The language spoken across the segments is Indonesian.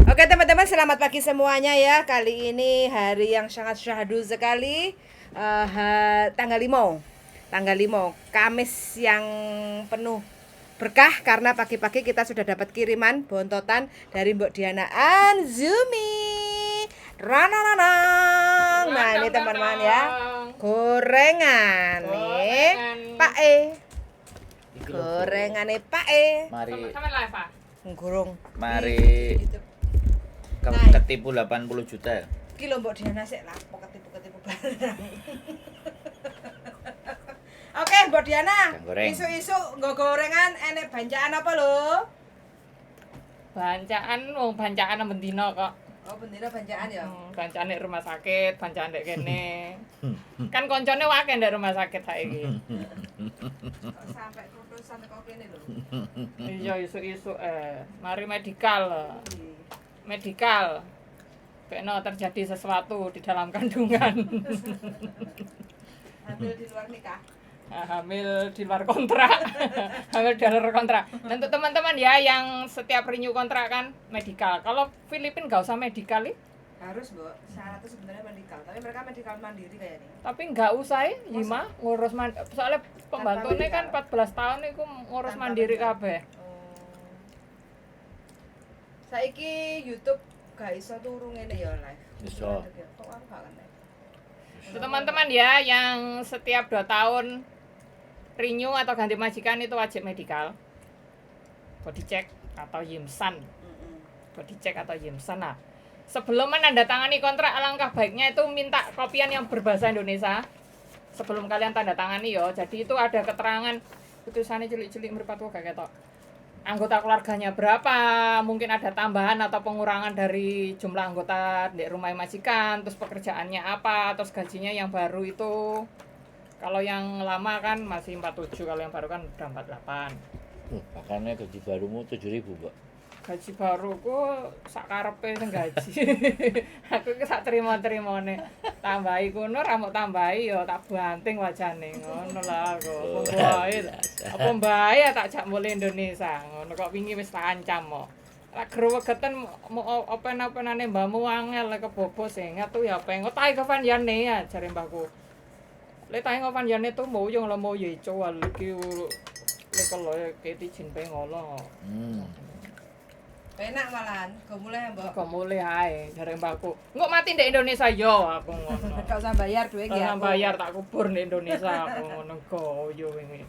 Oke teman-teman, selamat pagi semuanya ya. Kali ini hari yang sangat syahdu sekali, tanggal 5 Kamis yang penuh berkah karena pagi-pagi kita sudah dapat kiriman bontotan dari Mbok Diana Anzumi. Rananang. Nah ini teman-teman ya, gorengan nih Pak E. Gorengannya Pak E. Mari Sama live, Pak. Gurung. Mari. Ketipu 80 juta. Iki lho Mbok Diana sik lah, ketipu barang. Oke, Mbok Diana. Isu-isu nggo gorengan enek bancaan apa lho? Bancaan bendina kok. Oh, bendina bancaan ya. Bancaan nek rumah sakit, bancaan nek kene. Kan koncone akeh ndek rumah sakit saiki. Sampai kutusan kok kene lho. Iya isu-isu mari medikal. Medikal. Kayaknya terjadi sesuatu di dalam kandungan. Hamil di luar nikah. Hamil di luar kontrak. Hamil di luar kontrak. Nah, untuk teman-teman ya yang setiap renew kontrak kan medikal. Kalau Filipina nggak usah medikal ya? Harus, Mbok. Syaratnya sebenarnya medikal, tapi mereka medikal mandiri kayaknya. Tapi nggak usah ya, Yima ngurus soalnya pembantunya kan 14 tahun itu ngurus Tanpa mandiri medikal. kabeh. Saiki YouTube gak iso turu ngene ya live. Iso. Kok aku gak live. Untuk teman-teman ya yang setiap 2 tahun renew atau ganti majikan itu wajib medikal. Body check atau Yimsan. Body check atau Yimsan. Nah, sebelum menandatangani kontrak alangkah baiknya itu minta kopian yang berbahasa Indonesia. Sebelum kalian tanda tangani yo. Jadi itu ada keterangan putusannya cilik-cilik mripat kok gak ketok. Anggota keluarganya berapa, mungkin ada tambahan atau pengurangan dari jumlah anggota di rumah majikan, terus pekerjaannya apa, terus gajinya yang baru itu. Kalau yang lama kan masih 47, kalau yang baru kan udah 48. Makanya gaji barumu 7.000, Mbak. Gaji baruku sak karepe sing gaji. Aku iki sak trimo-trimone. Tambahi kono ra mok tambahi ya tak banting wajane ngono lah aku. Apa mbae ya tak jak mulih Indonesia. Ngono kok wingi wis tak ancam kok. Lah growegeten mau open-openane mbahmu angel kebobos ingat tuh ya pengen tae kapan yane ya jare mbahku. Le tae kapan yane tuh mau yo lo mau ye coal iki le kalau keti jin pe ngono. Enak malahan, go mulai Mbok. Kok mulai ae jare mbakku. Engko mati ndek Indonesia yo aku ngono. Gak usah bayar duit Ora ya. bayar tak kubur di Indonesia aku ngono yo wingi.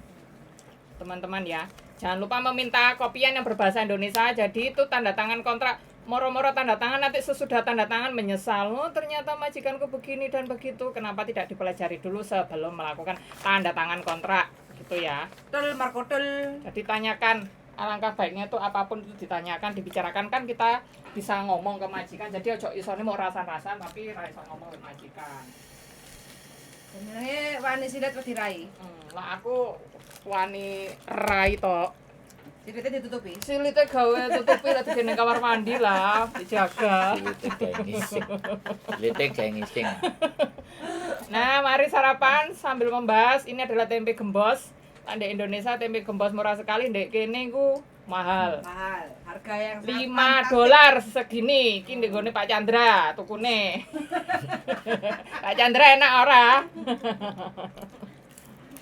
Teman-teman ya, jangan lupa meminta kopian yang berbahasa Indonesia. Jadi itu tanda tangan kontrak, moro-moro tanda tangan nanti sesudah tanda tangan menyesal. Oh, ternyata majikanku begini dan begitu. Kenapa tidak dipelajari dulu sebelum melakukan tanda tangan kontrak gitu ya. Tel markotel. Jadi tanyakan alangkah baiknya itu apapun itu ditanyakan, dibicarakan kan kita bisa ngomong ke majikan. Jadi ojo isone mau rasan-rasan tapi ra iso ngomong ke majikan. Jenenge wani silet wedi rai. Lah aku wani rai to. Silite ditutupi. Silite gawe tutupi lek digene kamar mandi lah, dijaga. Lite kayak ngising. Nah, mari sarapan sambil membahas. Ini adalah tempe gembos. Di Indonesia tempe gembos murah sekali, ndek kene ku mahal. Mahal. Harga yang $5 segini. Iki ndek gone Pak Chandra tukune. Pak Chandra enak ora?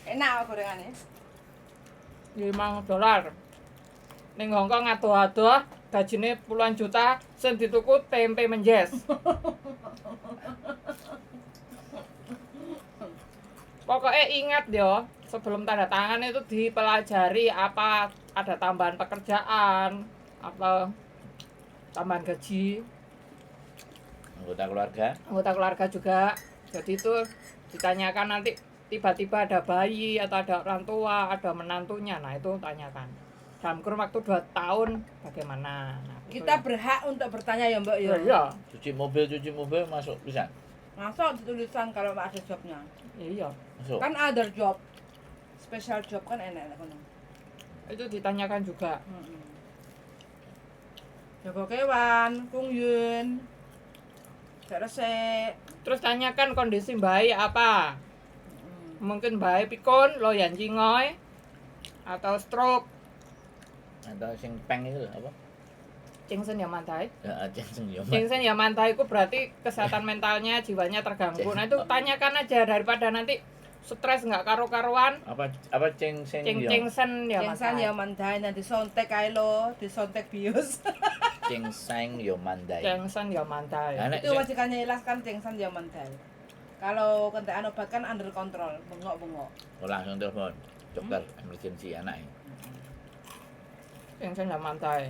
Enak kok gorengane. $5. Ning Hongkong adoh-adoh gajine puluhan juta sing dituku tempe menjes. Pokoknya ingat yo, sebelum tanda tangan itu dipelajari apa ada tambahan pekerjaan, apa tambahan gaji, anggota keluarga juga. Jadi itu ditanyakan nanti tiba-tiba ada bayi atau ada orang tua, ada menantunya. Nah, itu tanyakan. Dalam kurun waktu 2 tahun bagaimana? Nah, Kita berhak untuk bertanya ya, Mbak ya. Iya. Cuci mobil masuk bisa. Masuk tulisan kalau ada jobnya. Iya. Masuk. Kan other job. Special job kan enak kan. Itu ditanyakan juga. Jaga kewan, Kung Yun. Gak resik. Terus tanyakan kondisi bayi apa? Mungkin bayi pikun, loyan jingoy, atau stroke. Atau sing peng itu apa? Jengsen ya mantai. Ya Jengsen ya. Jengsen ya mantai itu berarti kesehatan mentalnya, jiwanya terganggu. Nah itu tanyakan aja daripada nanti stres nggak karu-karuan. Apa Jengsen ya? Jengsen ya Jengsan ya mantai. mandai nanti sontek kae lo, disontek bius. Jengsen ya mandai. Jengsen ya mantai. Anak Itu majikannya Ilas kan jengsan ya mandai. Kalau kentekan obat kan under kontrol, bengok-bengok. langsung telepon dokter emergency anaknya. Jengsen ya mantai.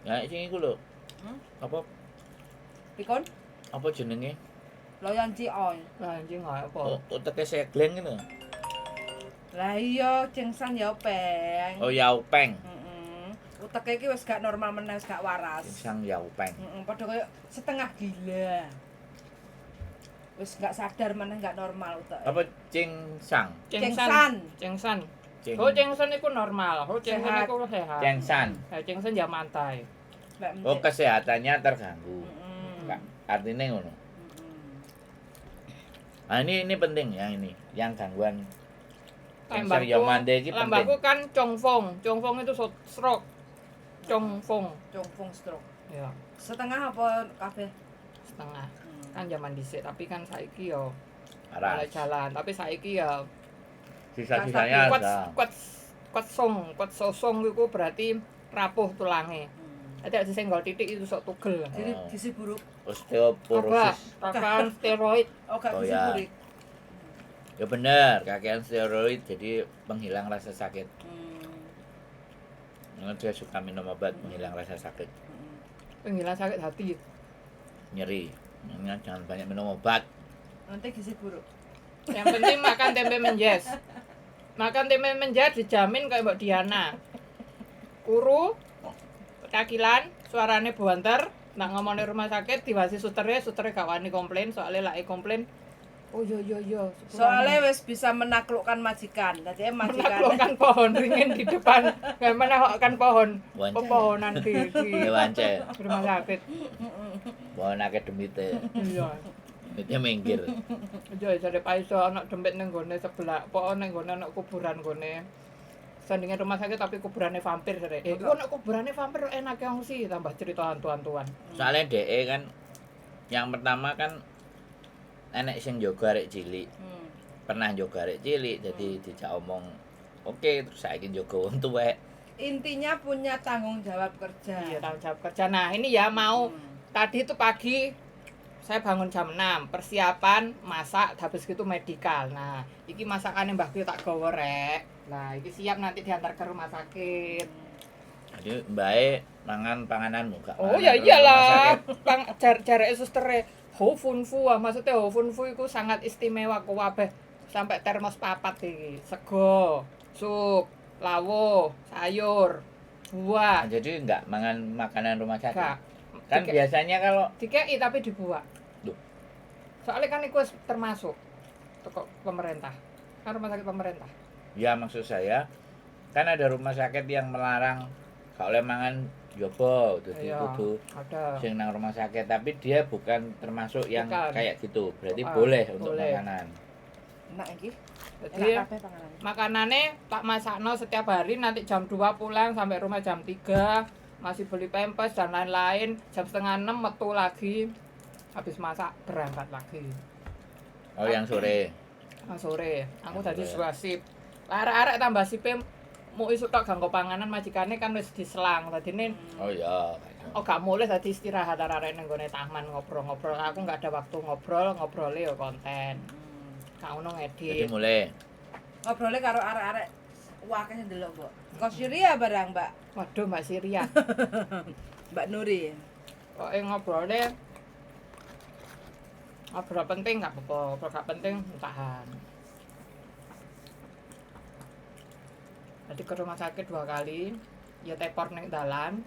Ya sing iku lho. Apa Pikon jenenge? loyan ci oil. Lah anjing nggak apa. Oh, uteke segleng ngono. Lah iya jengsan ya peng. Oh, Yaupeng. Uteke iki wis gak normal meneh, wis gak waras. Jengsan Yaupeng. Padha koyo setengah gila. Wis gak sadar meneh, gak normal uteke. Apa Jengsang? Jengsan. Jengsan. Jeng- Oh jengsen itu normal. Oh jengsen Sehat. itu sehat. Jengsan. Nah, jengsen ya mantai. Mbak Oh, Mcik. kesehatannya terganggu. Mm-mm. Artinya ngono. Mm-mm. Nah, ini penting ya ini, yang gangguan Jengsen Lambangku, Yomande iki lambangku penting. kan Chongfong. Chongfong itu stroke. Chongfong. Jongfong stroke. Ya, Setengah apa kabeh? setengah. Kan zaman dhisik, tapi kan saiki yo Parah. mulai jalan. Tapi saiki ya Sisa-sisanya kuat ada. kuat sosong itu berarti rapuh tulangnya. Ada disenggol titik itu sok tugel. Jadi Oh. gizi buruk. Apa? Osteoporosis. Pakan steroid. Oh, gak Oh, gizi ya. buruk. Ya bener, kakean steroid jadi penghilang rasa sakit. Karena dia suka minum obat penghilang rasa sakit, Penghilang sakit hati. nyeri. Makanya jangan banyak minum obat. Nanti gizi buruk. Yang penting makan tempe menjes. Makan tempe menjes dijamin kayak Mbak Diana. Kuru, kakilan, suarane buanter, nak ngomong di rumah sakit diwasi susternya gak wani komplain, soalnya laki komplain. Oh yo. Soalnya wis bisa menaklukkan majikan. Dadi majikan. menaklukkan pohon ringin di depan, kayak menaklukkan pohon, Wancai. pepohonan di Dewance, rumah sakit. bawa naked demite, Iya. demite minggir. Iya, jadi paiso anak dempet nang gone sebelah, apa nang gone anak kuburan gone. Sandingan rumah sakit tapi kuburannya vampir sere. Iku anak kuburannya vampir enak yang sih tambah cerita hantu-hantuan. Soalnya DE kan yang pertama kan enek sing jaga arek cilik. Pernah jaga arek cilik jadi dijak omong oke terus saiki jaga wong tuwek. Intinya punya tanggung jawab kerja. Iya, tanggung jawab kerja. Nah, ini ya mau tadi itu pagi saya bangun jam 6, persiapan masak habis gitu medikal. Nah, iki masakannya Mbah Ki tak gawa rek. Nah, iki siap nanti diantar ke rumah sakit. Jadi mbake mangan pangananmu gak? Oh mangan ya rumah iyalah, sakit. jareke sustere Ho Fun Fu, maksudnya Ho Fun Fu itu sangat istimewa kabeh sampai termos 4 iki. Sego, sup, lawuh, sayur, buah. Nah, jadi enggak mangan makanan rumah sakit. Enggak. Kan Dike- biasanya kalau Dikei tapi dibuat. Loh. Soalnya kan itu termasuk toko pemerintah. Kan rumah sakit pemerintah. ya maksud saya kan ada rumah sakit yang melarang gak oleh mangan yobo jadi Iya, kudu ada. sing nang rumah sakit tapi dia bukan termasuk yang Bukan. kayak gitu berarti Bukan, boleh untuk boleh. makanan. Enak iki. Jadi Enak kabeh panganan. makanannya tak masakno setiap hari, nanti jam 2 pulang sampai rumah jam 3, masih beli pempes dan lain-lain, jam setengah 6 metu lagi, habis masak berangkat lagi. Oh yang sore. Sore aku Yang tadi sore. dua sip, arek-arek tambah sipem mau isu tok ganggo panganan, majikane kan wis diselang tadine. Oh iya. Oh gak mulai tadi istirahat arek-arek nang gone taman ngobrol-ngobrol, aku gak ada waktu ngobrolnya ya konten, gak ono Jadi ngedit. mulai Ngobrolnya karo arek-arek wakeh ndelok, Mbok. Kok Syria barang, Mbak? Waduh Mbak Siria, Mbak Nuri. kok ngobrolnya ngobrol penting gak apa-apa, ngobrol gak penting tahan. Jadi ke rumah sakit 2 kali, ya tepor ning dalan.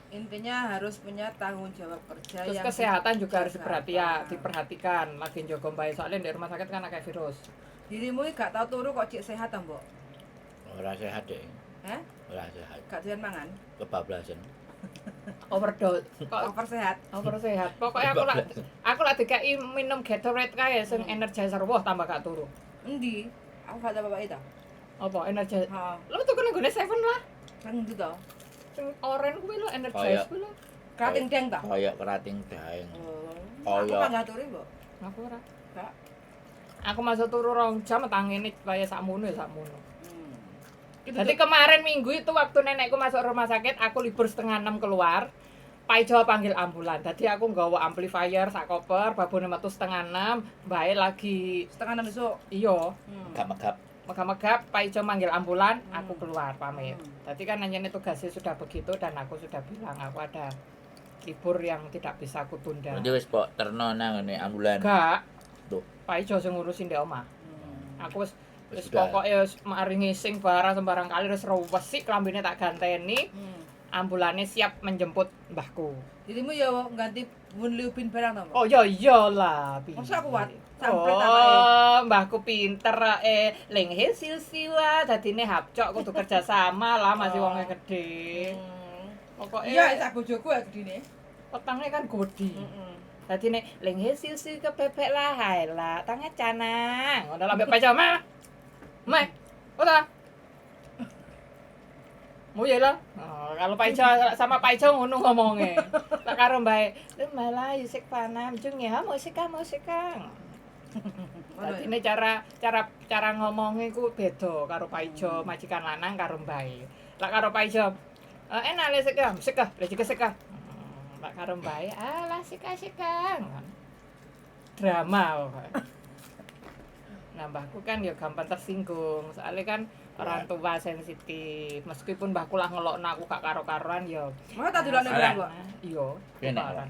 Intinya harus punya tanggung jawab kerja Terus yang kesehatan juga harus kesehatan. diperhatikan, lagi njogo mbae soalnya di rumah sakit kan akeh virus. Dirimu iki gak tau turu kok cek sehat ta, Mbok? ora sehat deh. Heh? Ora sehat. Gak doyan mangan? Kebablasan. Overdose. Kok Over sehat. over sehat. Pokoknya aku lagi dikai minum Gatorade kae sing energizer, wah tambah gak turu. Endi? Aku gak ada bapak itu. Apa energizer? Heeh. Lo tuku ning gone Seven lah. Kan gitu toh. Sing oren kuwi lho energize Kayak- kuwi lho. Krating deng ta? Kayak kerating daeng. Aku Kaya- kan ngaturi, Mbok. Aku ora. Kak. Aku masuk turu 2 jam tangene kaya sakmono ya sakmono. Itu Jadi kemarin minggu itu waktu nenekku masuk rumah sakit, aku libur setengah 6 keluar. Pak Ijo panggil ambulan. Jadi aku nggawa amplifier sak koper, babone metu setengah 6, mbae lagi setengah 6 besok. iya, Megap-megap. megap-megap Pak Ijo manggil ambulan, aku Hmm. keluar pamit. Tadi kan nanya tugasnya sudah begitu dan aku sudah bilang aku ada libur yang tidak bisa aku tunda. Berarti wis pok terno nang ngene ambulan. Enggak. Tuh. Pak Ijo sing ngurusin di omah. Aku wis Wis wis pokoke wis mari ngising barang sembarang kali wis resik klambine tak ganteni. Ambulane siap menjemput mbahku. Dirimu ya ganti bun liupin barang to, Mbok? Oh ya iyalah. piye. Masa aku kuat? Sampret anake. Oh, mbahku pinter lenghe siwa dadine hapcok kudu kerja sama lah masih wonge gede. Pokoke Iya, sak bojoku ya gedine. petangnya kan gede. Heeh. Dadine lenghe siu kepepek lah hai lah tangan canang. Ngono lambe pacar mah. Meh. Ora. Mau ya lah. Oh, kalau Pak Ijo sama Pak Ijo ngono ngomongnya. Tak karo mbae, "Lu malah isik panam jung ya, mau sik Kang." Dadine cara ngomongnya ku beda karo Pak Ijo, majikan lanang karo mbae. Lah karo Pak Ijo, enak le sik Kang, sik ah. Lah karo mbae, "Alah sik Kang." Drama pokoknya. Nah, mbahku kan ya gampang tersinggung, soalnya kan orang tua sensitif. Meskipun mbahku lah ngelokno aku gak karo-karoan ya. Mau tak delokne Alah. barang, Mbok? Iya, Kene, tukaran.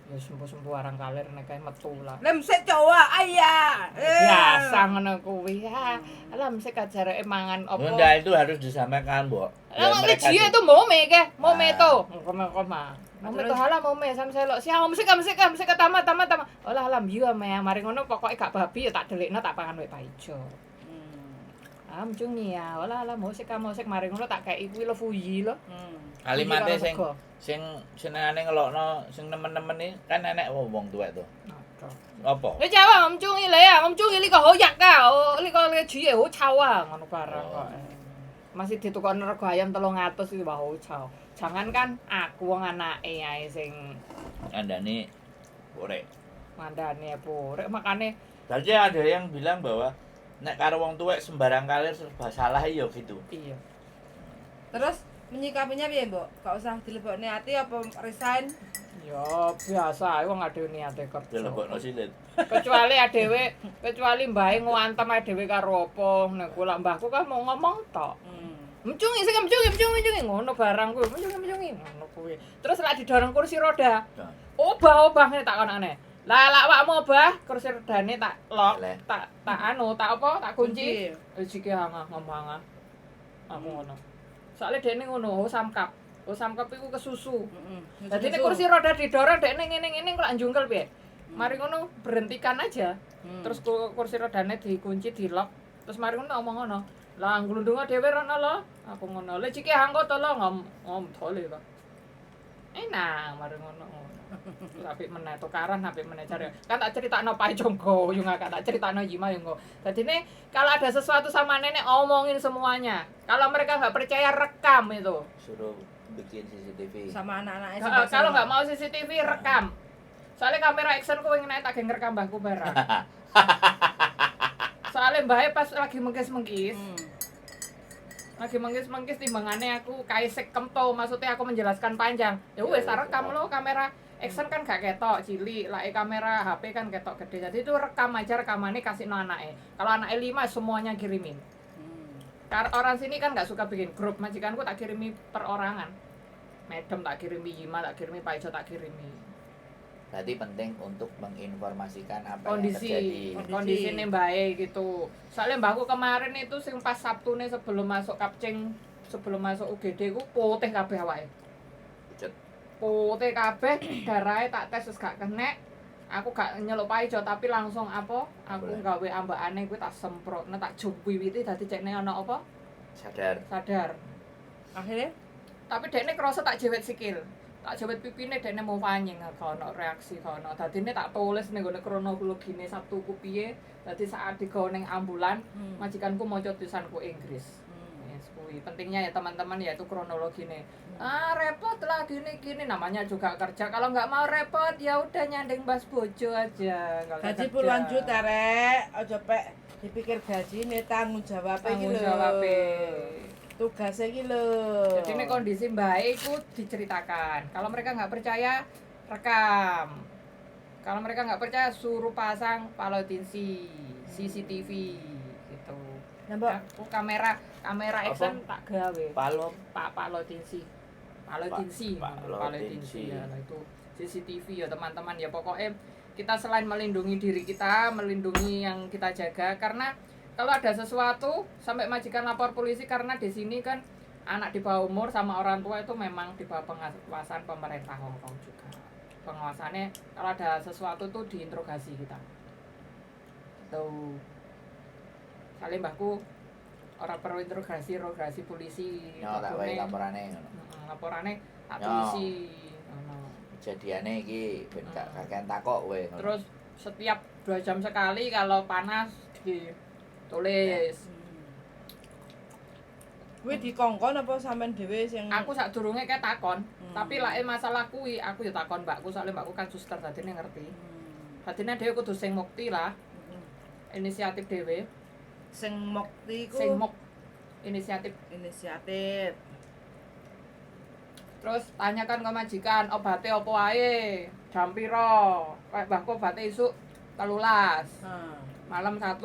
Ya sembuh-sembuh arang kalir nek kae metu lah. Lem sik cowok, ayah. Biasa ngono kuwi. Ya, alah mesti kajareke mangan apa. Bunda itu harus disampaikan, Mbok. Lah kok mereka dia tuh- itu mome ke? Mome Ah. to. Koma. Mome to halah mome sam selok. Siang mesti tama. Olah alam yo mari ngono pokoke gak babi ya tak delikno tak pangan wek Pak Ijo. Amjung ya, olah musik mari ngono tak kei kuwi lho fuyi lho. Kalimate Fuyi karo sing senengane ngelokno sing nemen-nemen iki kan enek wong tuwek to. sego. Apa? 你就話我唔中意你啊！我唔中意呢個好日㗎，呢個你煮嘢好臭啊！ngono barang kok. Masih ditukokno rego ayam 300 iki wah cau. Jangan kan aku wong anake ae sing Andane korek. mandane purek makane Berarti ada yang bilang bahwa nek karo wong tuwek sembarang kalir serba salah ya gitu. iya. Terus menyikapinya piye, Mbok? Gak usah dilebokne ati apa resign? Ya biasa ae wong adewe niate kerja. Dilebokno silit. Kecuali mbae ngantem adewe karo apa nek kula mbahku kan mau ngomong tok. Mencungi ngono barang kuwi, mencungi ngono kuwi. Terus lek didorong kursi roda. Nah, Obah ngene tak konane. Lah lak awakmu obah kursi rodane tak lock, Leh. tak kunci. Iki ngomong. Aku ngono. Soale dekne ngono, samkap. Samkap iku kesusu. Dadi nek kursi roda didorong dekne ngene kok njungkel piye? Mari ngono berhentikan aja. Terus kursi rodane dikunci, di lock. Terus mari ngono ngomong ngono. Lah nglundunga dhewe rono lho. Aku ngono. Lek iki hangko to lho ngom tole to. Enak mari ngono. Apik meneh tukaran apik meneh cari. Kan tak critakno Pak Jonggo yo gak tak critakno Yima yo. Dadine kalau ada sesuatu sama nenek omongin semuanya. Kalau mereka nggak percaya rekam itu. suruh bikin CCTV. Sama anak-anaknya Kalau nggak mau CCTV rekam. Soalnya kamera action ku pengen tak geng rekam mbahku barang. Soalnya mbahnya pas lagi mengkis-mengkis. Lagi mengkis timbangannya aku kayak sekem to, maksudnya aku menjelaskan panjang. Ya wes tak rekam lo kamera action kan gak ketok cilik, lah kamera HP kan ketok gede. Jadi itu rekam aja rekamannya kasih no anaknya. Kalau anaknya 5 semuanya kirimin. Karena orang sini kan nggak suka bikin grup, majikanku tak kirimi perorangan. Medem tak kirimi, Yima tak kirimi, Pak Ijo tak kirimi. Berarti penting untuk menginformasikan apa yang terjadi. Kondisine baik gitu. Soalnya mbahku kemarin itu sing pas Sabtune sebelum masuk kapcing, sebelum masuk UGD ku putih kabeh awake. Pucet. Putih kabeh, darahe tak tes wis gak kenek. Aku gak nyeluk Pak Ijo tapi langsung apa? Aku gawe ambakane kuwi tak semprotne, tak jumpiwiti dadi cekne ana apa? Sadar. Akhirnya Tapi dekne krasa tak jewet sikil. Tak jewet pipine dekne mau panying gak ono reaksi gak ono. Dadine tak tulis ning gone kronologine Sabtuku piye. Dadi saat digawa ning ambulan, majikanku maca tulisanku Inggris. Yes, kuwi. Pentingnya ya teman-teman ya itu kronologi nih. Repot lah gini namanya juga kerja. Kalau nggak mau repot ya udah nyanding bas bojo aja. Nggak usah Gaji kerja. puluhan juta rek, aja pek dipikir gaji nih tanggung jawab Tanggung jawab. tugasnya iki lho. Jadi ini kondisi baik itu diceritakan. Kalau mereka nggak percaya, rekam. Kalau mereka nggak percaya, suruh pasang palotinsi, CCTV gitu. Nah, Mbak. Aku kamera action tak gawe. Palotinsi. Palotinsi. Ya, nah itu CCTV ya teman-teman ya pokoknya kita selain melindungi diri kita, melindungi yang kita jaga karena kalau ada sesuatu sampai majikan lapor polisi karena di sini kan anak di bawah umur sama orang tua itu memang di bawah pengawasan pemerintah Hong Kong juga. Pengawasannya kalau ada sesuatu tuh diinterogasi kita. Tuh. Kali mbahku orang perlu interogasi polisi. Ya tak wae laporane ngono. Laporane tak Ya. polisi. Ngono. Kejadiane iki ben gak kakean takok kowe ngono. Terus setiap 2 jam sekali kalau panas ditulis. Kuwi dikongkon apa sampean dhewe sing Aku sadurunge kayak takon, tapi lek masalah kuwi aku ya takon mbakku soalnya mbakku kan suster dadine ngerti. Dadine dhewe kudu sing mukti lah. Inisiatif dhewe, sing mukti ku sing muk inisiatif. Terus tanyakan ke majikan obatnya apa ae, jam piro. Kayak mbahku obatnya isuk 13, malam 1.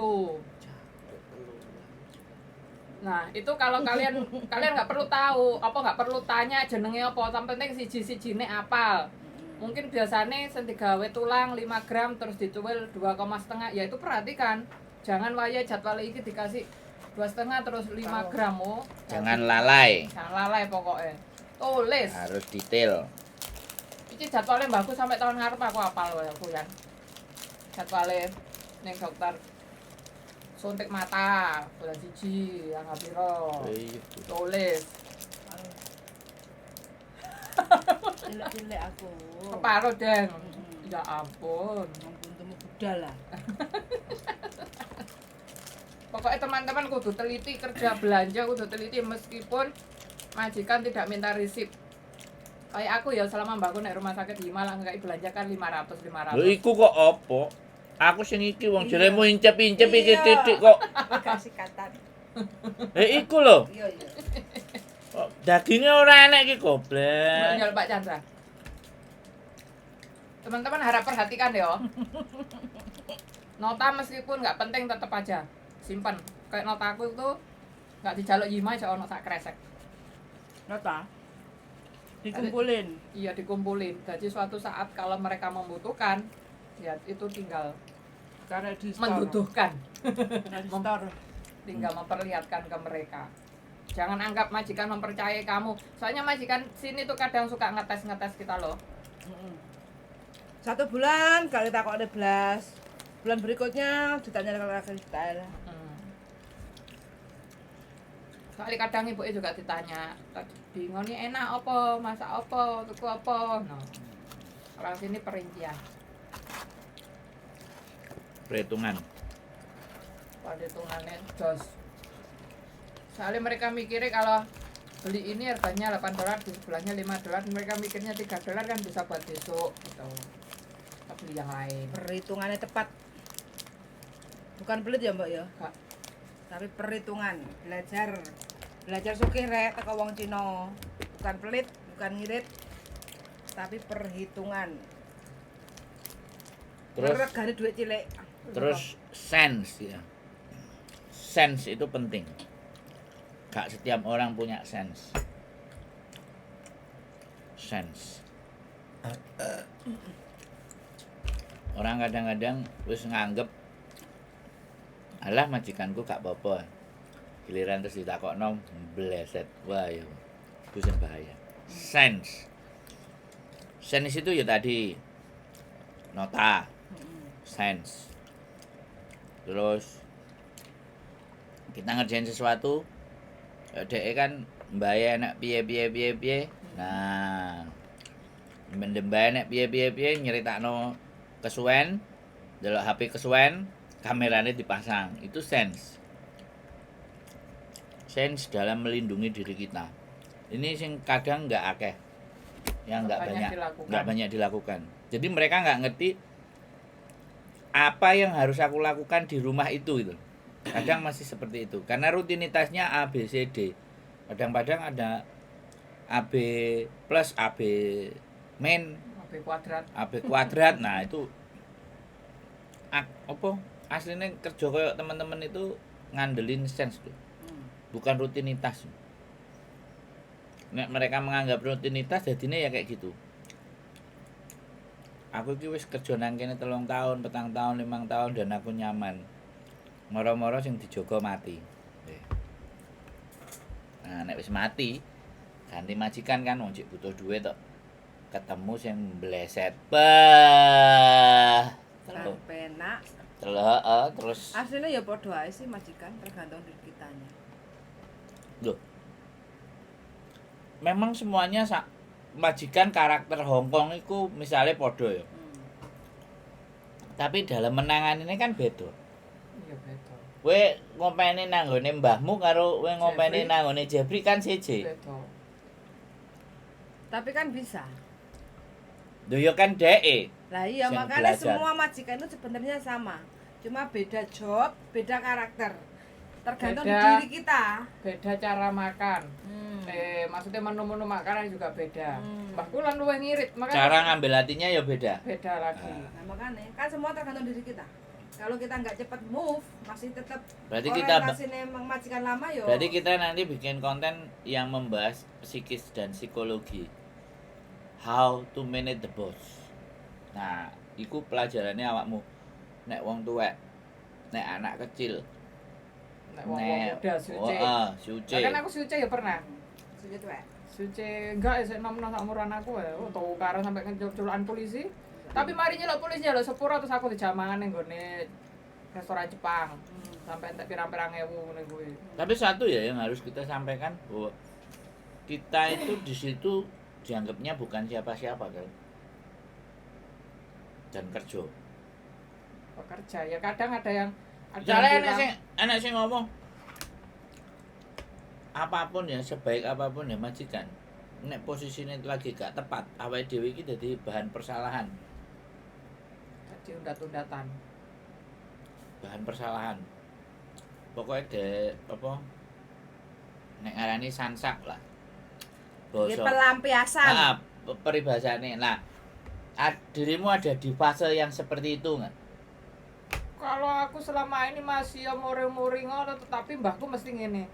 Nah, itu kalau kalian nggak perlu tahu, apa nggak perlu tanya jenenge apa, yang penting siji-sijine apal. Mungkin biasanya sing digawe tulang 5 gram terus dicuwil 2,5, ya itu perhatikan. Jangan waya jadwal iki dikasih 2,5 terus 5 gram oh. Jangan lalai. Jangan lalai pokoknya. Tulis. Harus detail. Iki jadwalnya mbakku sampai tahun ngarep aku apal wae aku ya. Jadwalnya ning dokter suntik mata bulan 1 tanggal piro. Tulis. cilik-cilik aku. Keparo deng. Ya ampun. Ampun temu budal lah. Pokoknya teman-teman kudu teliti kerja belanja, kudu teliti meskipun majikan tidak minta risip. Kayak aku ya selama mbakku nek rumah sakit di Malang enggak belanja kan 500. Lho iku kok apa? Aku sing iki wong Iya. jeremu incep-incep iki Iya. titik kok. Kasih katan. Iku lho. Iya. Kok dagingnya ora enak iki goblek. Nyol Pak Chandra. Teman-teman harap perhatikan ya. Nota meskipun nggak penting tetap aja simpan. Kayak nota aku itu nggak dijaluk Yima aja ono sak kresek. Nota. Dikumpulin. Iya dikumpulin. Jadi suatu saat kalau mereka membutuhkan, ya itu tinggal Karena di menduduhkan, store. tinggal memperlihatkan ke mereka. Jangan anggap majikan mempercayai kamu. Soalnya majikan sini tuh kadang suka ngetes kita loh. 1 bulan kali takok ada belas. Bulan berikutnya ditanya lagi detail. Soalnya kadang ibu juga ditanya, bingung nih enak apa, masak apa, tuku apa. No. Orang sini perincian. Perhitungan. Perhitungannya jos. Soalnya mereka mikirnya kalau beli ini harganya $8 di sebelahnya $5, mereka mikirnya $3 kan bisa buat besok gitu. Kita beli yang lain. Perhitungannya tepat. Bukan pelit ya, Mbak ya? Enggak. Tapi perhitungan, belajar sugih rek teko wong Cina. Bukan pelit, bukan ngirit, tapi perhitungan. Terus regane duit cilik. terus sense ya. Sense itu penting. Gak setiap orang punya sense. Sense. Orang kadang-kadang wis nganggep alah majikanku gak apa-apa. Giliran terus ditakokno bleset. Wah ya. Itu sing bahaya. Sense. Sense itu ya tadi nota. Sense. Terus kita ngerjain sesuatu dhek kan mbae enak piye. Nah, mendembae enak piye nyeritakno kesuwen, delok HP kesuwen, kamerane dipasang. Itu sense. sense dalam melindungi diri kita. Ini sing kadang nggak akeh, yang nggak banyak dilakukan. Jadi mereka nggak ngerti apa yang harus aku lakukan di rumah itu. Kadang masih seperti itu, karena rutinitasnya A B C D. Kadang-kadang ada AB plus, AB min, AB kuadrat. Nah itu apa aslinya kerja kayak teman-teman itu ngandelin sense tuh, bukan rutinitas. Nek mereka menganggap rutinitas jadinya ya kayak gitu. Aku ki wis kerja nang kene 3 tahun, 4 tahun, 5 tahun dan aku nyaman. Moro-moro sing dijogo mati. Nah, nek wis mati, ganti majikan kan wong butuh duit tok. Ketemu sing bleset. Bah. Penak. Terus Aslinya ya padha ae sih majikan, tergantung dari kitanya. Loh. Memang semuanya majikan karakter Hongkong itu misalnya podo ya. Tapi dalam menangani ini kan beda. Iya beda. Kowe ngopeni nang nggone mbahmu karo kowe ngopeni nang nggone Jeffrey kan siji. Beda. Tapi kan bisa. Lho ya kan dheke. Lah iya Sing makanya belajar. semua majikan itu sebenarnya sama. Cuma beda job, beda karakter. Tergantung Beda. diri kita. Beda cara makan. Maksudnya menu-menu makanan juga beda. Mbahku lan luwih ngirit, makanya Cara ngambil hatinya ya beda. beda lagi. Nah makanya kan semua tergantung diri kita. Kalau kita nggak cepat move, masih tetap Berarti kita orientasinya emang majikan lama yo. Berarti kita nanti bikin konten yang membahas psikis dan psikologi. How to manage the boss. Nah, iku pelajarannya awakmu. Nek wong tuwek, nek anak kecil, Nek wong muda suci. suci. Kan aku suci ya pernah. Sudah tuh ya. Suci enggak ya nom-nom sak umuran aku ya. Tau karo sampai keculan polisi. Tapi mari nyelok polisi nyelok sepuro terus aku dijamangan ning gone restoran Jepang. Sampai entek pirang-pirang ewu ngene kuwi. Tapi satu ya yang harus kita sampaikan bahwa kita itu di situ dianggapnya bukan siapa-siapa kan. Dan kerja. Pekerja ya kadang ada yang Misalnya enak sing ngomong apapun ya, sebaik apapun ya majikan, nek posisinya lagi gak tepat, awake dhewe iki dadi bahan persalahan. jadi undat-undatan. Bahan persalahan. Pokoknya apa? Nek ngarani sansak lah. Ini pelampiasan. Peribahasane. Nah, dirimu ada di fase yang seperti itu enggak? Kalau aku selama ini masih ya muring-muring ngono tetapi mbahku mesti ngene.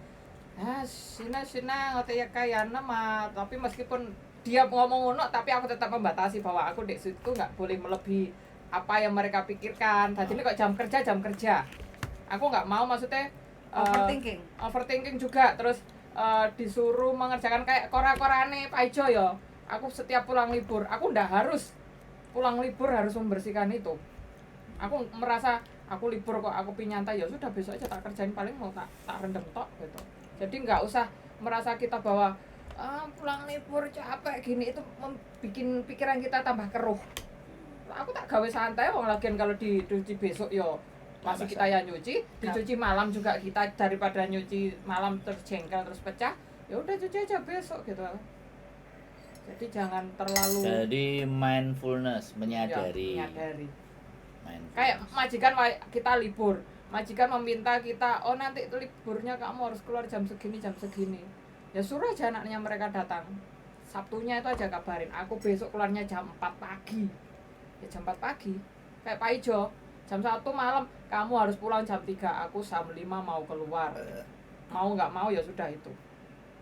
Sina ngote ya kayana mah, tapi meskipun dia ngomong ngono tapi aku tetap membatasi bahwa aku di situ enggak boleh melebihi apa yang mereka pikirkan. Tadi ini kok jam kerja. Aku enggak mau maksudnya overthinking juga terus disuruh mengerjakan kayak kora-korane Pak Ijo ya. Aku setiap pulang libur, aku ndak harus pulang libur harus membersihkan itu. Aku merasa aku libur kok aku pinyantai ya sudah besok aja tak kerjain paling mau tak rendem tok gitu. Jadi nggak usah merasa kita bahwa pulang libur capek gini itu bikin pikiran kita tambah keruh. Aku tak gawe santai wong lagian kalau dicuci besok yo masih kita ya nyuci, dicuci malam juga kita daripada nyuci malam terus jengkel terus pecah, ya udah cuci aja besok gitu. Jadi jangan terlalu Jadi mindfulness, menyadari. Ya, menyadari. Mindfulness. Kayak majikan kita libur, majikan meminta kita, oh nanti liburnya kamu harus keluar jam segini, ya suruh aja anaknya mereka datang. Sabtunya itu aja kabarin, aku besok keluarnya jam 4 pagi. Ya jam 4 pagi, kayak Pak Ijo, jam 1 malam, kamu harus pulang jam 3, aku jam 5 mau keluar. Mau nggak mau ya sudah itu.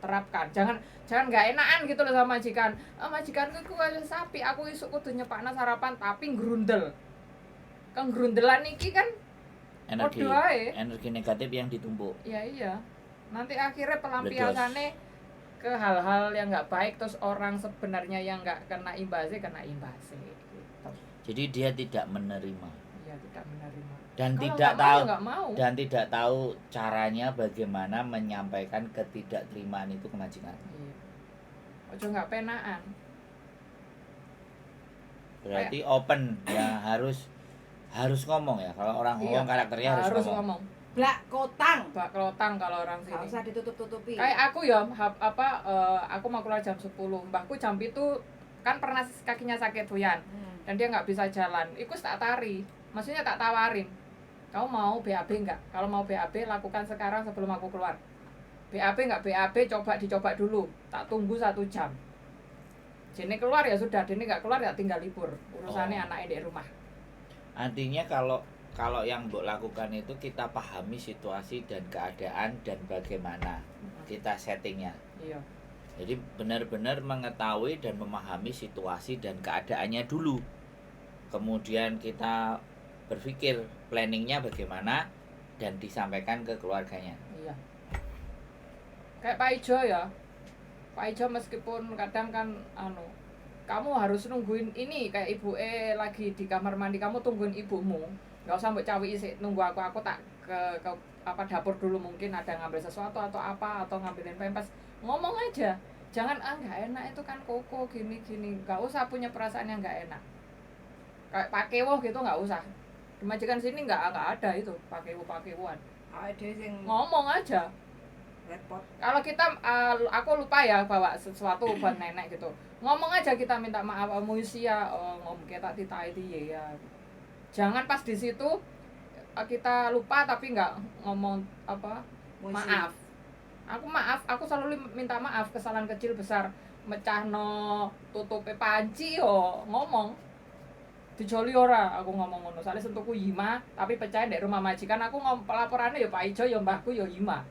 Terapkan, jangan nggak enakan gitu loh sama majikan. Majikanku ku kayak sapi, aku isuk kudu nyepakna sarapan tapi grundel. Kenggrundelan iki kan energi negatif yang ditumpuk. Iya. Nanti akhirnya pelampiasannya ke hal-hal yang nggak baik terus orang sebenarnya yang nggak kena imbasnya gitu. Jadi dia tidak menerima. Iya, tidak menerima. Dan kalau tidak nggak tahu mau, nggak mau. Dan tidak tahu caranya bagaimana menyampaikan ketidakterimaan itu ke majikan. Iya. Ojo nggak penaan. Berarti open ya harus ngomong ya. Kalau orang ngomong karakternya harus ngomong. Blak kotang. bak kelotang kalau orang Gak sini. usah ditutup-tutupi. Kayak aku ya aku mau keluar jam 10. Mbahku jam itu kan pernah kakinya sakit doyan dan dia nggak bisa jalan. Iku tak tari. Maksudnya tak tawarin. Kamu mau BAB nggak? Kalau mau BAB lakukan sekarang sebelum aku keluar. BAB nggak BAB dicoba dulu. Tak tunggu 1 jam. Jadi keluar ya sudah, Dini nggak keluar ya tinggal libur. Urusannya anaknya di rumah. Artinya kalau yang Mbok lakukan itu kita pahami situasi dan keadaan dan bagaimana kita settingnya. Iya. Jadi benar-benar mengetahui dan memahami situasi dan keadaannya dulu. Kemudian kita berpikir planningnya bagaimana dan disampaikan ke keluarganya. Iya. Kayak Pak Ijo ya. Pak Ijo meskipun kadang kan kamu harus nungguin ini kayak ibu lagi di kamar mandi, kamu tungguin ibumu. Enggak usah mbok cawi sih nunggu aku tak ke dapur dulu, mungkin ada ngambil sesuatu atau apa atau ngambilin pempes. Ngomong aja. Jangan nggak enak itu kan koko gini. Enggak usah punya perasaan yang nggak enak. Kayak pakewo gitu nggak usah. Di majikan sini nggak ada itu pakewoan. Ngomong aja. Repot. Kalau kita aku lupa ya bawa sesuatu buat nenek gitu, ngomong aja kita minta maaf muisia ngomong kita itu ya. Jangan pas di situ kita lupa tapi nggak ngomong maaf. Aku selalu minta maaf kesalahan kecil besar, mecahno tutupe panci ngomong dijoli ora aku ngomong ngono. Soalnya sentuhku Yima tapi pecahin dari rumah majikan, aku pelaporannya ya Pak Ijo ya mbahku ya Yima.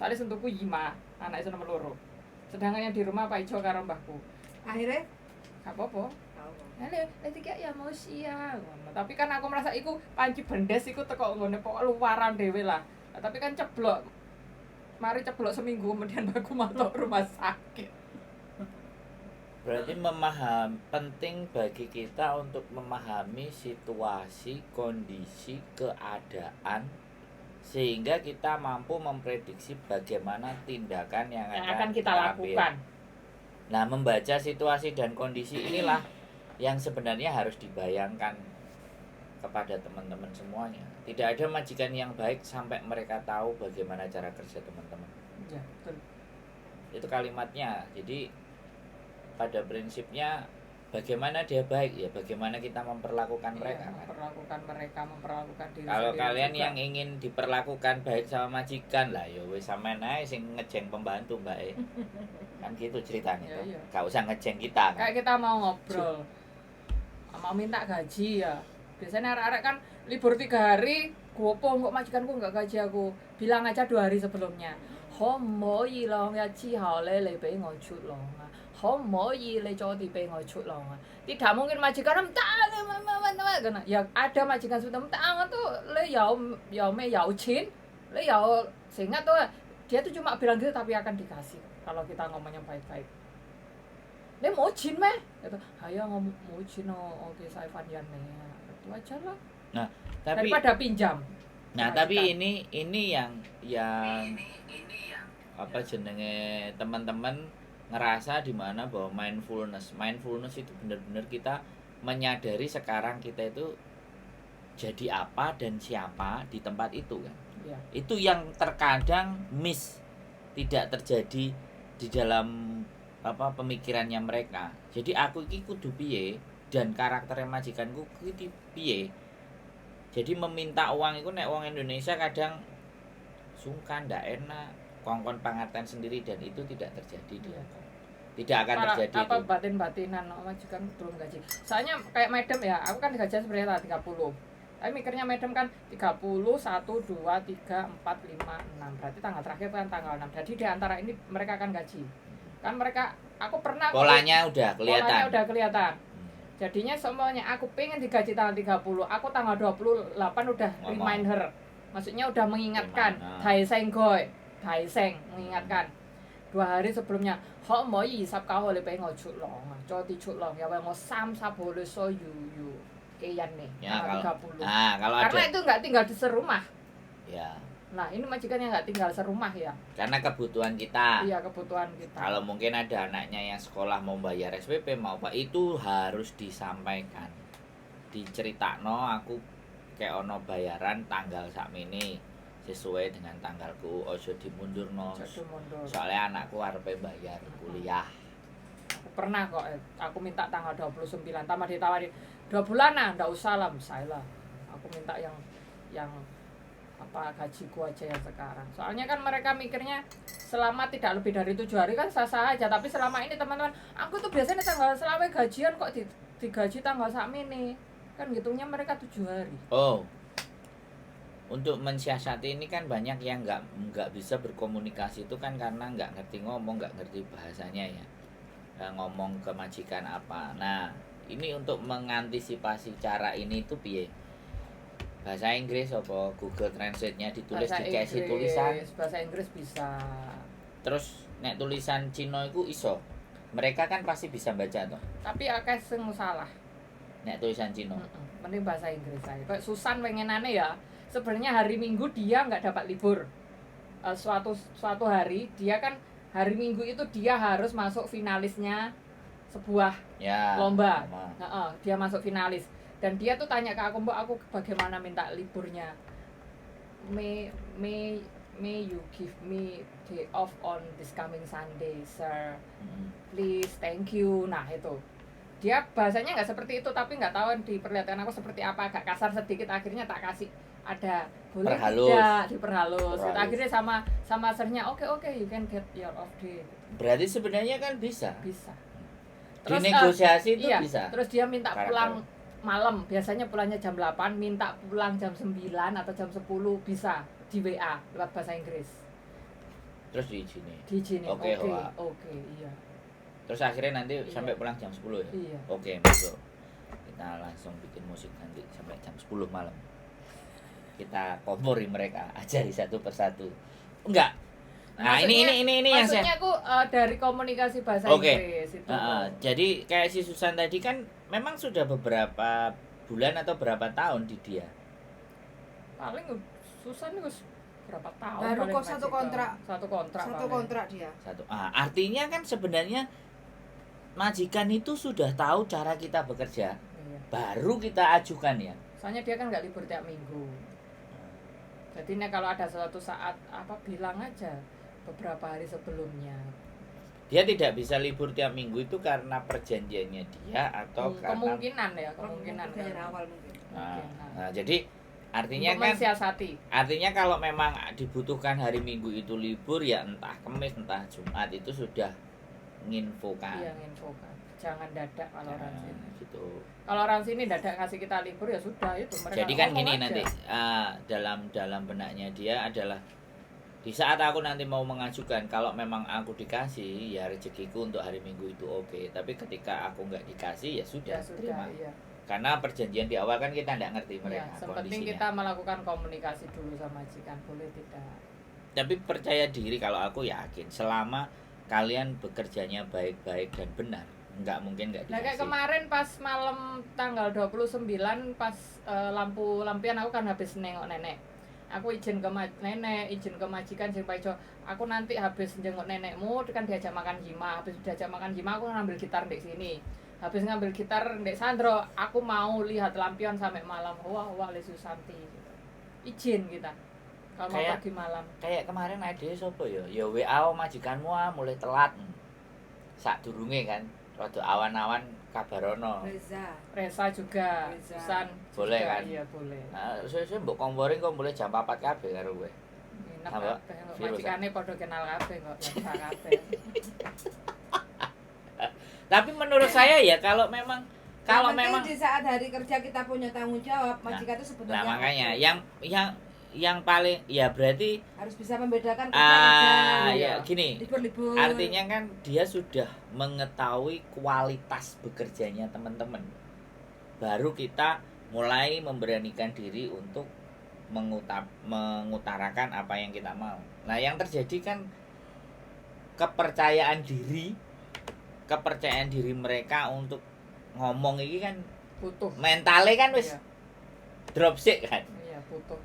Soalnya sentuhku Yima, anak itu nomor 2. Sedangkan yang di rumah Pak Ijo karo mbahku. Akhirnya Gak apa-apa. Halo, tiga ya mau siang. Tapi kan aku merasa iku panci bendes iku teko ngene pokok luaran dhewe lah. Tapi kan ceblok. Mari ceblok seminggu kemudian aku masuk rumah sakit. Berarti penting bagi kita untuk memahami situasi, kondisi, keadaan sehingga kita mampu memprediksi bagaimana tindakan yang akan kita ambil. lakukan. Nah, membaca situasi dan kondisi inilah yang sebenarnya harus dibayangkan kepada teman-teman semuanya. Tidak ada majikan yang baik sampai mereka tahu bagaimana cara kerja teman-teman. Ya, betul. Itu kalimatnya. Jadi pada prinsipnya bagaimana dia baik ya, bagaimana kita memperlakukan mereka. Memperlakukan diri. Kalau kalian juga. yang ingin diperlakukan baik sama majikan lah, ya wis sampean ae sing ngejeng pembantu Mbak. Kan gitu ceritanya tuh. Iya. Gak usah ngejeng kita kan. Kayak kita mau ngobrol. Mau minta gaji ya. Biasanya arek-arek kan libur 3 hari, gopo kok majikanku enggak gaji aku. Bilang aja 2 hari sebelumnya. 可唔可以咯？日之後咧，你俾我出糧啊？可唔可以你早啲俾我出糧啊？Tidak mungkin majikan teman ya ada majikan sudah teman tuh le有錢le seingat tuh dia tuh cuma bilang gitu tapi akan dikasih kalau kita ngomongnya baik-baik. Le mau錢咩? Gitu. Ayo mau錢oke saya Fanyan nih. Itu aja lah. Nah, tapi daripada pinjam. Nah, tapi ini yang apa jenenge teman-teman ngerasa di mana bahwa mindfulness itu benar-benar kita menyadari sekarang kita itu jadi apa dan siapa di tempat itu kan. Ya. Itu yang terkadang tidak terjadi di dalam pemikirannya mereka. Jadi aku iki kudu piye dan karakternya majikanku iki piye. Jadi meminta uang itu nek wong Indonesia kadang sungkan, ndak enak, kongkon pangertian sendiri dan itu tidak terjadi di tidak akan terjadi apa itu. Batin-batinan majikan belum gaji. Soalnya kayak madam ya, aku kan digaji sebenarnya 30. Tapi mikirnya madam kan 30, 1, 2, 3, 4, 5, 6. Berarti tanggal terakhir kan tanggal 6. Jadi di antara ini mereka akan gaji. Kan mereka aku pernah Polanya udah kelihatan. Jadinya semuanya aku pengen digaji tanggal 30, aku tanggal 28 udah reminder. Maksudnya udah mengingatkan, Daeseng mengingatkan. 2 hari sebelumnya, 可唔可以29號你俾我出糧啊？再啲出糧又話我30號你需要寄印nih, Ya, tanggal 30. kalau Karena ada, itu nggak tinggal di serumah. ya. Nah ini majikan yang nggak tinggal serumah ya. Karena kebutuhan kita. Iya kebutuhan kita. Kalau mungkin ada anaknya yang sekolah mau bayar SPP mau Pak, itu harus disampaikan. Diceritakno aku kayak ono bayaran tanggal sakmene. sesuai dengan tanggalku, ojo dimundurno. Jadi mundur. Soalnya anakku arepe bayar kuliah. Aku pernah kok, aku minta tanggal 29, tambah ditawari 2 bulan nah, ndak usah lah, misalnya. Aku minta yang apa gajiku aja yang sekarang. Soalnya kan mereka mikirnya selama tidak lebih dari 7 hari kan sah-sah aja, tapi selama ini teman-teman, aku tuh biasanya tanggal selama gajian kok digaji tanggal sakmene. Kan hitungnya mereka 7 hari. Oh. Untuk mensiasati ini kan banyak yang nggak bisa berkomunikasi itu kan karena nggak ngerti ngomong, nggak ngerti bahasanya ya. Ngomong ke majikan apa. Nah, ini untuk mengantisipasi cara ini itu piye? Bahasa Inggris apa Google Translate-nya ditulis dikasih tulisan. Bahasa Inggris bisa. Terus nek tulisan Cina itu iso. Mereka kan pasti bisa baca toh. Tapi akeh sing salah. Nek tulisan Cina. Mending bahasa Inggris aja. Kayak Susan pengenane ya. Sebenarnya hari Minggu dia nggak dapat libur. Suatu hari dia kan hari Minggu itu dia harus masuk finalisnya sebuah Ya. lomba. Sama. Dia masuk finalis. Dan dia tuh tanya ke aku, "Mbak, aku bagaimana minta liburnya? May you give me day off on this coming Sunday, sir? Please, thank you." Nah itu dia bahasanya nggak seperti itu, tapi nggak tahu diperlihatkan aku seperti apa, agak kasar sedikit. Akhirnya tak kasih ada boleh Perhalus. tidak diperhalus. Gitu. Perhalus. Akhirnya sama sernya oke, you can get your off day. Berarti sebenarnya kan bisa. Bisa. Dinegosiasi itu iya, bisa. Terus dia minta Karakter. pulang malam, biasanya pulangnya jam 8, minta pulang jam 9 atau jam 10 bisa di WA lewat bahasa Inggris. Terus diizinin. Diizinin. Oke, Oke, Wak. oke, iya. Terus akhirnya nanti Iya. sampai pulang jam 10 ya? Iya. Oke, masuk. Kita langsung bikin musik nanti sampai jam 10 malam. Kita kompori mereka, ajari satu persatu. Enggak. Nah, ini yang saya. Maksudnya aku dari komunikasi bahasa Oke. Inggris itu. Jadi kayak si Susan tadi kan memang sudah beberapa bulan atau berapa tahun di dia. Paling Susan itu berapa tahun? Baru paling kok satu majikan. kontrak. Satu kontrak. Satu paling. kontrak dia. Artinya kan sebenarnya majikan itu sudah tahu cara kita bekerja. Iya. Baru kita ajukan ya. Soalnya dia kan nggak libur tiap minggu. Jadi kalau ada suatu saat bilang aja beberapa hari sebelumnya. Dia tidak bisa libur tiap minggu itu karena perjanjiannya dia atau karena Kemungkinan ya, kemungkinan. Dari awal mungkin. Nah, jadi artinya Untuk kan mensiasati. artinya kalau memang dibutuhkan hari Minggu itu libur ya entah Kamis entah Jumat itu sudah menginfokan. Iya, infokan. Jangan dadak kalau orang sini. Gitu. Kalau orang sini dadak kasih kita libur ya sudah itu mereka. Jadi kan ngomong gini aja. nanti dalam benaknya dia adalah di saat aku nanti mau mengajukan kalau memang aku dikasih ya rezekiku untuk hari Minggu itu oke. Tapi ketika aku nggak dikasih ya sudah, Ya sudah, terima. iya. Karena perjanjian di awal kan kita nggak ngerti Iya, mereka sepenting kondisinya. kita melakukan komunikasi dulu sama majikan, boleh tidak. Tapi percaya diri kalau aku yakin selama kalian bekerjanya baik-baik dan benar nggak mungkin nggak Nah kayak dikasih. kemarin pas malam tanggal 29 pas lampian aku kan habis nengok nenek. Aku izin ke nenek, izin ke majikan sing paijo. Aku nanti habis jenguk nenekmu kan diajak makan jima. Habis diajak makan jima aku ngambil gitar di sini. Habis ngambil gitar di Sandro, aku mau lihat lampion sampai malam. Wah, Le Susanti. Izin kita. Kalau mau Kayak- pergi malam. Kayak kemarin ada sopo ya? Ya WA majikanmu mulai telat. Sadurunge kan rada awan-awan kabarono. Resa juga, Reza. Susan Boleh juga, kan? Iya boleh. Nah, saya mbok komporing kok mulai jam 4 kabeh karo kowe. Enak Apa? kabeh kok Virus, majikane padha kenal kabeh kok ya kabeh. Tapi menurut saya ya kalau memang Yang penting di saat hari kerja kita punya tanggung jawab, majikan itu sebenarnya nah makanya oke. yang paling ya berarti harus bisa membedakan kerja kerja. ya gini. Libur-libur. Artinya kan dia sudah mengetahui kualitas bekerjanya teman-teman. Baru kita mulai memberanikan diri untuk mengutarakan apa yang kita mau. Nah, yang terjadi kan kepercayaan diri mereka untuk ngomong ini kan Butuh. mentalnya kan wis Iya. dropship kan. Iya, butuh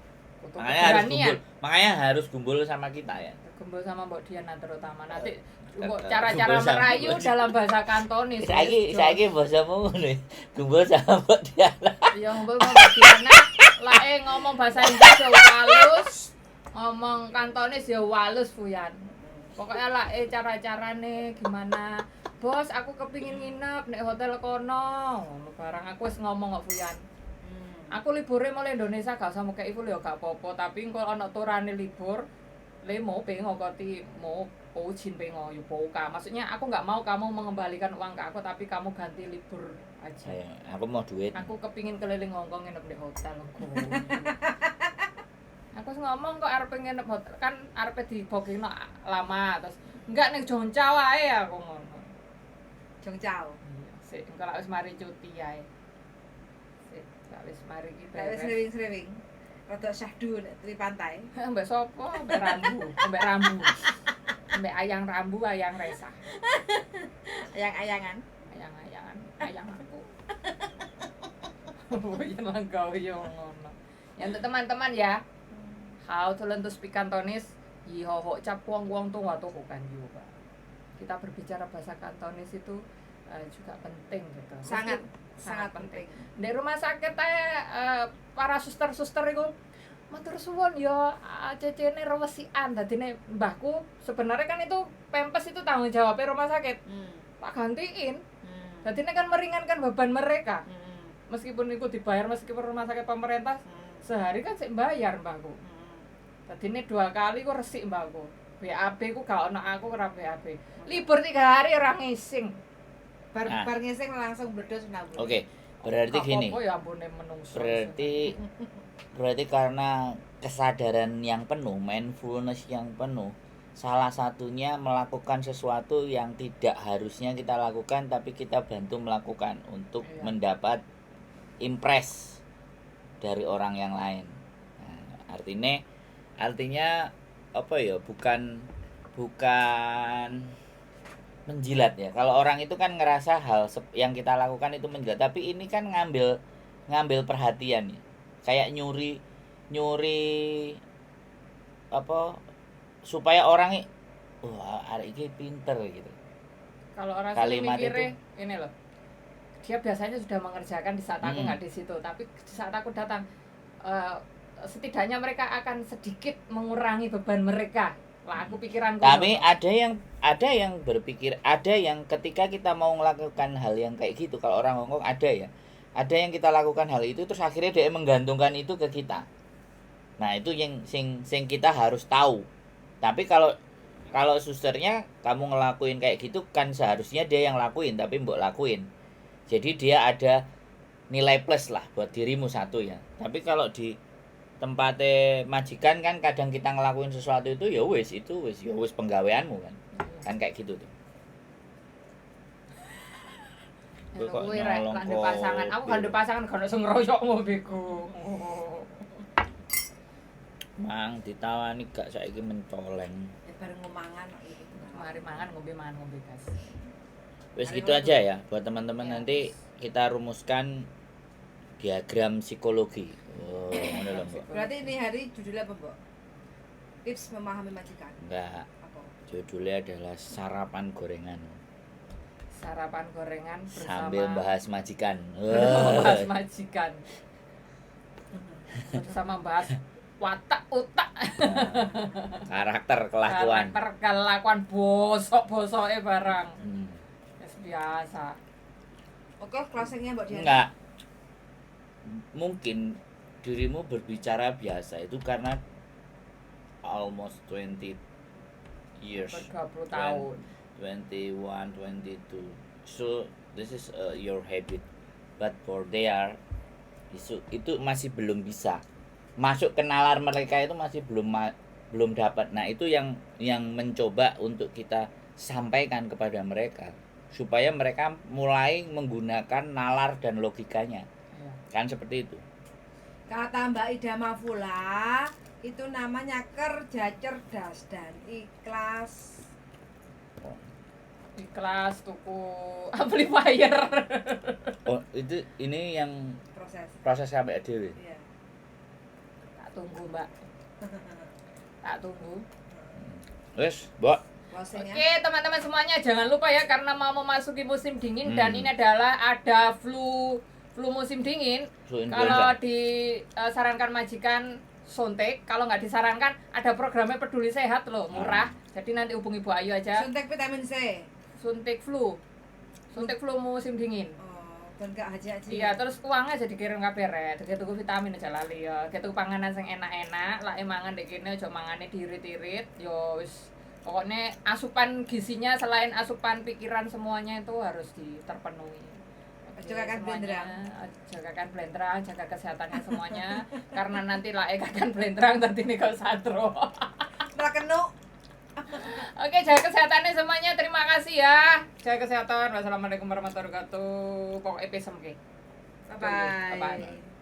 Makanya keberanian. harus gumbul sama kita ya. Gembul sama Mbok Diana terutama. Nanti Eh, cara-cara gembul sama merayu Mbok dalam bahasa Kantonis. Saiki bahasamu ngono. Gumbul sama Mbok Diana. Ya gembul sama Mbok Diana, lae ngomong bahasa Inggris yo halus. ngomong kantonis ya walus Fuyan. Pokoknya lah cara-carane gimana. Bos, aku kepingin nginep nek hotel kono. Ngono barang aku wis ngomong kok Fuyan. Aku libure mulai Indonesia gak usah mukek iku lho gak apa-apa, tapi engko ana turane libur, le mau pengo koti mau ojin pengo yo poka. Maksudnya aku nggak mau kamu mengembalikan uang ke aku tapi kamu ganti libur aja. Aku mau duit. Aku kepingin keliling Hongkong nginep di hotel kok. Aku ngomong kok arep nginep hotel kan arep dibokino lama terus enggak ning Jongja wae aku ngono. Jongcao. Sik engko lak wis mari cuti ae. Sik lak wis mari iki Lek wis srewing-srewing. Rada syahdu nek di pantai. Mbak sopo? Mbak Rambu, Mbak Rambu. Mbak Ayang Rambu, Ayang Resa. Ayang-ayangan. Ayang-ayangan, ayang aku. Yen langkau yo ngono. Ya untuk teman-teman ya. How to learn to speak Cantonese. Yi ho ho cap wong wong tu wa tu ho kan juga. Kita berbicara bahasa Kantonis itu juga penting gitu. Sangat Sangat penting. Di rumah sakit para suster-suster itu matur suwun ya cecene rewesian dadine mbahku sebenarnya kan itu pempes itu tanggung jawabnya rumah sakit. Tak gantiin. Dadine kan meringankan beban mereka. Meskipun itu dibayar meskipun rumah sakit pemerintah sehari kan sik bayar mbahku. Dadine 2 kali ku resik mbahku. BAB ku gak ono aku ora BAB. Libur 3 hari ora ngising. Bar ngising langsung bledos nabung. Oke, berarti gini. Apa ya ampune menungso. Berarti karena kesadaran yang penuh, mindfulness yang penuh, salah satunya melakukan sesuatu yang tidak harusnya kita lakukan tapi kita bantu melakukan untuk mendapat impress dari orang yang lain. Nah, artinya apa ya? Bukan menjilat ya. Kalau orang itu kan ngerasa hal yang kita lakukan itu menjilat, tapi ini kan ngambil perhatian ya. Kayak nyuri apa supaya orang wah arek iki pinter gitu. Kalau orang Kalimat mikirnya ini loh. Dia biasanya sudah mengerjakan di saat aku nggak di situ, tapi di saat aku datang setidaknya mereka akan sedikit mengurangi beban mereka. Lah aku pikiranku. Tapi ada yang berpikir, ada yang ketika kita mau melakukan hal yang kayak gitu, kalau orang Hongkong ada yang kita lakukan hal itu terus akhirnya dia menggantungkan itu ke kita. Nah, itu yang sing kita harus tahu. Tapi kalau susternya kamu ngelakuin kayak gitu kan seharusnya dia yang lakuin tapi mbok lakuin. Jadi dia ada nilai plus lah buat dirimu satu ya. Tapi kalau di tempatnya majikan kan kadang kita ngelakuin sesuatu itu ya wis penggaweanmu kan. Kan kayak gitu tuh. Kok nyolong pasangan. Aku kan pasangan gak sing ngroyokmu beku. Mang ditawani gak saiki mencoleng. Ya bareng ngomangan iki. Mari mangan ngombe gas. Wis gitu aja ya buat teman-teman nanti kita rumuskan diagram psikologi. Oh, ngono lho, Mbak. Berarti ini hari judulnya apa, Mbak? Tips memahami majikan. Enggak. Apa? Judulnya adalah sarapan gorengan. Sarapan gorengan bersama Sambil bahas majikan. bahas majikan. Bersama bahas watak otak. Karakter kelakuan. Bosok-bosoke barang. Biasa. Oke, closingnya Mbak Dian. Enggak. Mungkin dirimu berbicara biasa itu karena almost 20 years. 30 tahun. 21, 22. So this is your habit. But for their itu masih belum bisa. Masuk ke nalar mereka itu masih belum dapat. Nah, itu yang mencoba untuk kita sampaikan kepada mereka supaya mereka mulai menggunakan nalar dan logikanya. Ya. Kan seperti itu. Kata Mbak Ida Mafula, itu namanya kerja cerdas dan ikhlas. Ikhlas tuku amplifier. Oh, ini yang proses sampai dhewe. Iya. Tak tunggu, Mbak. Tak tunggu. Wes, Mbok. Oke, teman-teman semuanya jangan lupa ya karena mau memasuki musim dingin dan ini adalah ada flu musim dingin. Kalau disarankan majikan suntik. Kalau nggak disarankan ada programnya Peduli Sehat loh, murah. Jadi nanti hubungi Bu Ayu aja. Suntik vitamin C. Suntik flu musim dingin. Oh, dan gak aja. Iya, terus uangnya jadi kirim kabeh rek. Dadi tuku vitamin aja lali ya. Dadi tuku panganan sing enak-enak, lak mangan ndek kene aja mangane diirit-irit. Yo wis pokoknya asupan gizinya selain asupan pikiran semuanya itu harus terpenuhi. Aja kakan blendrang. Jaga blendrang, jaga kesehatannya semuanya. Karena nanti lak kakan blendrang tadi nih kau satro. Malah kenuk. Oke, jaga kesehatannya semuanya. Terima kasih ya. Jaga kesehatan. Wassalamualaikum warahmatullahi wabarakatuh. Pokoknya pesem ke. Bye bye. Bye-bye.